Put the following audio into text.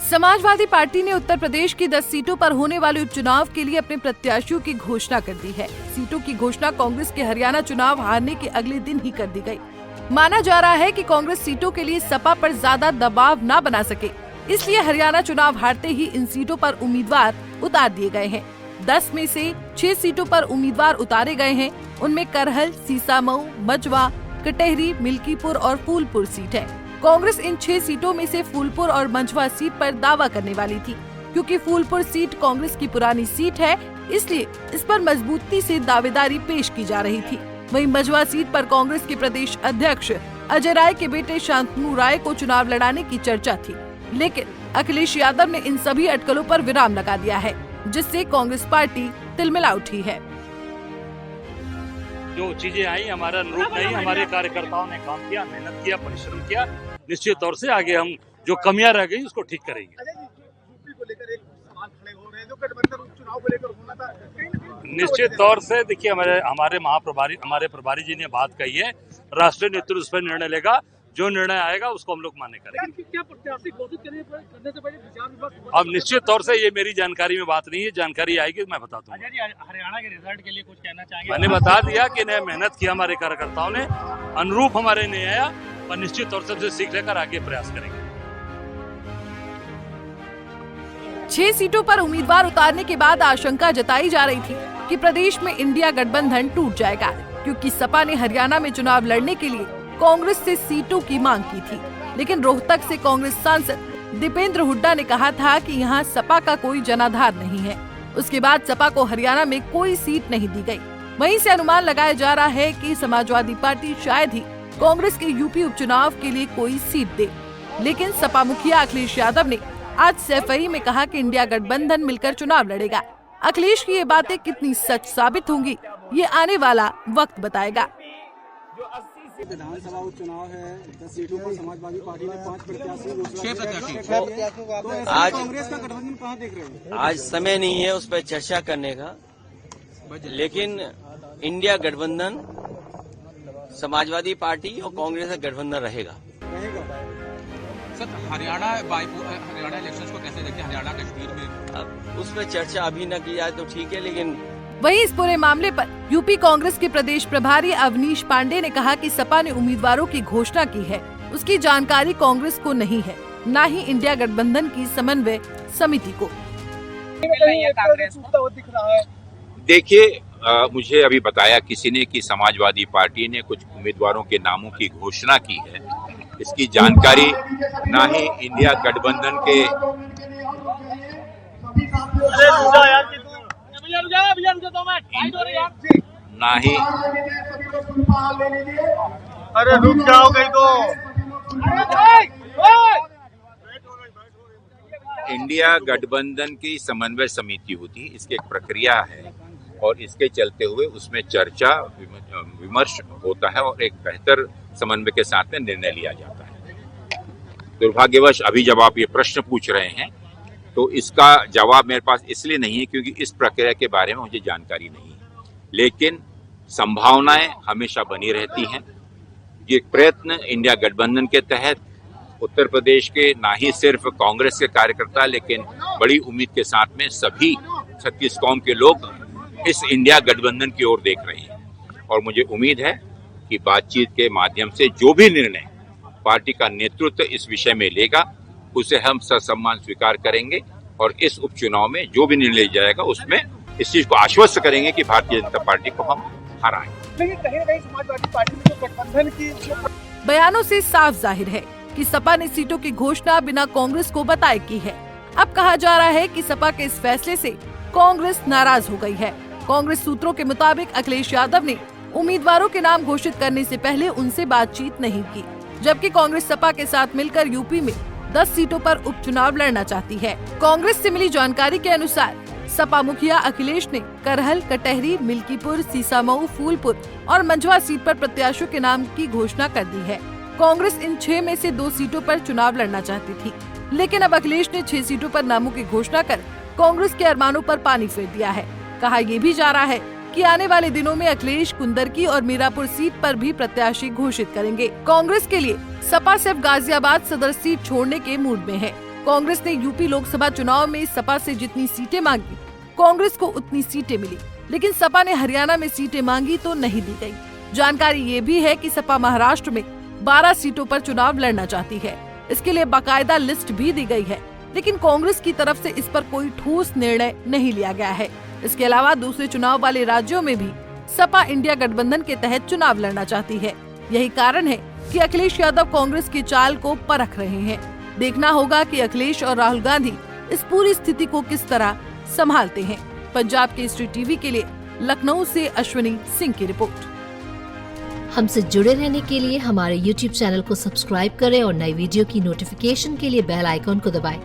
Samajwadi party ने उत्तर प्रदेश की 10 सीटों पर होने वाले उपचुनाव के लिए अपने प्रत्याशियों की घोषणा कर दी है। सीटों की घोषणा कांग्रेस के हरियाणा चुनाव हारने के अगले दिन ही कर दी गई। माना जा रहा है कि कांग्रेस सीटों के लिए सपा पर ज्यादा दबाव न बना सके, इसलिए हरियाणा चुनाव हारते ही इन सीटों पर उम्मीदवार उतार दिए गए हैं। 10 में से 6 सीटों पर उम्मीदवार उतारे गए हैं। उनमें करहल, सीसामऊ, मजवा, कटेहरी, मिल्कीपुर और फूलपुर सीट है। कांग्रेस इन 6 सीटों में से फूलपुर और मंझवा सीट पर दावा करने वाली थी, क्योंकि फूलपुर सीट कांग्रेस की पुरानी सीट है, इसलिए इस पर मजबूती से दावेदारी पेश की जा रही थी। वहीं मंझवा सीट पर कांग्रेस के प्रदेश अध्यक्ष अजय राय के बेटे शांतनु राय को चुनाव लड़ाने की चर्चा थी, लेकिन अखिलेश यादव ने इन सभी अटकलों पर विराम लगा दिया है, जिससे कांग्रेस पार्टी तिलमिला उठी है। जो चीजें आई हमारा अनुरूप नहीं, हमारे कार्यकर्ताओं ने काम किया, मेहनत किया, परिश्रम किया। निश्चित तौर से आगे हम जो कमियां रह गई उसको ठीक करेंगे। निश्चित तौर से देखिए, हमारे प्रभारी जी ने बात कही है, राष्ट्रीय नेतृत्व उस पर निर्णय लेगा, जो निर्णय आएगा उसको हम लोग मान्य करेंगे। क्या प्रत्याशी घोषित करने से पहले विचार विमर्श? अब निश्चित तौर से ये मेरी जानकारी में बात नहीं है, जानकारी आएगी तो मैं बता दूंगा। हरियाणा के रिजल्ट के लिए कुछ कहना चाहेंगे? मैंने बता दिया कि इन्हें मेहनत किया हमारे कार्यकर्ताओं ने, अनुरूप हमारे नहीं आया, पर निश्चित तौर से सीख लेकर आगे प्रयास करेंगे। 6 सीटों पर उम्मीदवार उतारने के बाद आशंका जताई जा रही थी कि प्रदेश में इंडिया गठबंधन टूट जाएगा, क्योंकि सपा ने हरियाणा में चुनाव लड़ने के लिए कांग्रेस से सीटों की मांग की थी। लेकिन रोहतक से कांग्रेस सांसद दीपेंद्र हुड्डा ने कहा था कि यहाँ सपा का कोई जनाधार नहीं है। उसके बाद सपा को हरियाणा में कोई सीट नहीं दी गई। वहीं से अनुमान लगाया जा रहा है कि समाजवादी पार्टी शायद ही कांग्रेस के यूपी उपचुनाव के लिए कोई सीट दे। लेकिन सपा मुखिया अखिलेश यादव ने आज सैफई में कहा कि इंडिया गठबंधन मिलकर चुनाव लड़ेगा। अखिलेश की ये बातें कितनी सच साबित होंगी, ये आने वाला वक्त बताएगा। विधानसभा उपचुनाव है, 10 सीटों पर समाजवादी पार्टी ने 5 प्रत्याशी, आज कांग्रेस का गठबंधन कहाँ देख रहे हैं? आज समय नहीं है उस पर चर्चा करने का, लेकिन इंडिया गठबंधन समाजवादी पार्टी और कांग्रेस का गठबंधन रहेगा। सर, हरियाणा इलेक्शंस को कैसे देखते हैं? हरियाणा कश्मीर में अब उस पर चर्चा अभी न की जाए तो ठीक है, लेकिन वहीं इस पूरे मामले पर यूपी कांग्रेस के प्रदेश प्रभारी अवनीश पांडे ने कहा कि सपा ने उम्मीदवारों की घोषणा की है, उसकी जानकारी कांग्रेस को नहीं है, न ही इंडिया गठबंधन की समन्वय समिति को। देखिए, मुझे अभी बताया किसी ने कि समाजवादी पार्टी ने कुछ उम्मीदवारों के नामों की घोषणा की है, इसकी जानकारी ना ही इंडिया गठबंधन के ना ही अरे रुक जाओ कहीं तो। इंडिया गठबंधन की समन्वय समिति होती है, इसकी एक प्रक्रिया है और इसके चलते हुए उसमें चर्चा विमर्श होता है और एक बेहतर समन्वय के साथ में निर्णय लिया जाता है। दुर्भाग्यवश अभी जब आप ये प्रश्न पूछ रहे हैं तो इसका जवाब मेरे पास इसलिए नहीं है क्योंकि इस प्रक्रिया के बारे में मुझे जानकारी नहीं है, लेकिन संभावनाएं हमेशा बनी रहती हैं। ये प्रयत्न इंडिया गठबंधन के तहत उत्तर प्रदेश के ना ही सिर्फ कांग्रेस के कार्यकर्ता, लेकिन बड़ी उम्मीद के साथ में सभी 36 कौम के लोग इस इंडिया गठबंधन की ओर देख रहे हैं और मुझे उम्मीद है कि बातचीत के माध्यम से जो भी निर्णय पार्टी का नेतृत्व इस विषय में लेगा उसे हम ससम्मान स्वीकार करेंगे और इस उपचुनाव में जो भी निर्णय लिया जाएगा उसमें इस चीज को आश्वस्त करेंगे कि भारतीय जनता पार्टी को हम हराएंगे। लेकिन कहीं न कहीं समाजवादी पार्टी ने जो गठबंधन की बयानों से साफ जाहिर है कि सपा ने सीटों की घोषणा बिना कांग्रेस को बताए की है। अब कहा जा रहा है कि सपा के इस फैसले से कांग्रेस नाराज हो गई है। कांग्रेस सूत्रों के मुताबिक अखिलेश यादव ने उम्मीदवारों के नाम घोषित करने से पहले उनसे बातचीत नहीं की, जबकि कांग्रेस सपा के साथ मिलकर यूपी में 10 सीटों पर उपचुनाव लड़ना चाहती है। कांग्रेस से मिली जानकारी के अनुसार सपा मुखिया अखिलेश ने करहल, कटेहरी, मिल्कीपुर, सीसामऊ, फूलपुर और मंझवा सीट पर प्रत्याशियों के नाम की घोषणा कर दी है। कांग्रेस इन 6 में से 2 सीटों पर चुनाव लड़ना चाहती थी, लेकिन अब अखिलेश ने 6 सीटों पर नामों की घोषणा कर कांग्रेस के अरमानों पर पानी फेर दिया है। कहा यह भी जा रहा है कि आने वाले दिनों में अखिलेश कुंदरकी और मीरापुर सीट पर भी प्रत्याशी घोषित करेंगे। कांग्रेस के लिए सपा सिर्फ गाजियाबाद सदर सीट छोड़ने के मूड में है। कांग्रेस ने यूपी लोकसभा चुनाव में सपा से जितनी सीटें मांगी, कांग्रेस को उतनी सीटें मिली, लेकिन सपा ने हरियाणा में सीटें मांगी तो नहीं दी गई। जानकारी ये भी है कि सपा महाराष्ट्र में 12 सीटों पर चुनाव लड़ना चाहती है। इसके लिए बाकायदा लिस्ट भी दी गई है, लेकिन कांग्रेस की तरफ से इस पर कोई ठोस निर्णय नहीं लिया गया है। इसके अलावा दूसरे चुनाव वाले राज्यों में भी सपा इंडिया गठबंधन के तहत चुनाव लड़ना चाहती है। यही कारण है कि अखिलेश यादव कांग्रेस की चाल को परख रहे हैं। देखना होगा कि अखिलेश और राहुल गांधी इस पूरी स्थिति को किस तरह संभालते हैं। पंजाब केसरी टीवी के लिए लखनऊ से अश्विनी सिंह की रिपोर्ट। हमसे जुड़े रहने के लिए हमारे YouTube चैनल को सब्सक्राइब करें और नई वीडियो की नोटिफिकेशन के लिए बेल आइकॉन को दबाएं।